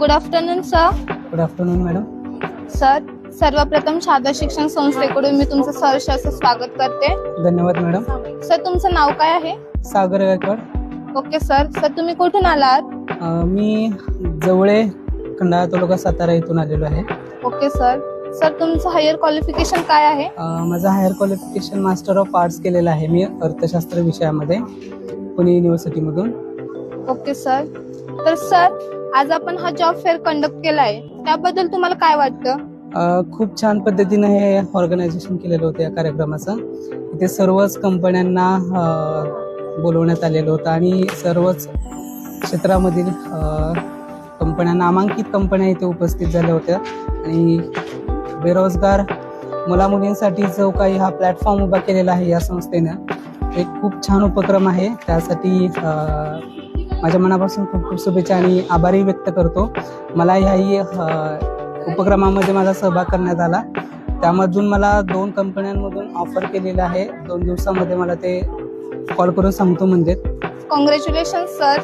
Good afternoon sir. Good afternoon madam. Sir, सर्वप्रथम शारदा शिक्षण संस्थेकडून मी तुमचं सहर्ष असं स्वागत करते. धन्यवाद मॅडम. सर, तुमचं नाव काय आहे? Sagar Gaikwad. Okay sir. Sir, तुम्ही कुठून आलात? मी जवळे खंडाळा तालुका सातारा इथून आलेलो आहे. Okay sir. सर, तुमचं हायर क्वालिफिकेशन काय आहे? माझं higher qualification master of arts केलेलं आहे मी अर्थशास्त्र विषयामध्ये पुणे युनिव्हर्सिटीमधून. Okay sir. तर सर, आज आपण हा जॉब फेअर कंडक्ट केला आहे, त्याबद्दल तुम्हाला काय वाटतं? खूप छान पद्धतीनं हे ऑर्गनायझेशन केलेलं होतं या कार्यक्रमाचं. इथे सर्वच कंपन्यांना बोलवण्यात आलेलं होतं आणि सर्वच क्षेत्रामधील कंपन्या, नामांकित कंपन्या इथे उपस्थित झाल्या होत्या. आणि बेरोजगार मुलामुलींसाठी जो काही हा प्लॅटफॉर्म उभा केलेला आहे या संस्थेनं, एक खूप छान उपक्रम आहे. त्यासाठी माझ्या मनापासून खूप खूप शुभेच्छा आणि आभारही व्यक्त करतो. मला ह्याही उपक्रमामध्ये माझा सहभाग करण्यात आला. त्यामधून मला 2 कंपन्यांमधून ऑफर केलेलं आहे. 2 दिवसामध्ये मला ते कॉल करून सांगतो म्हणजे. Congratulation sir.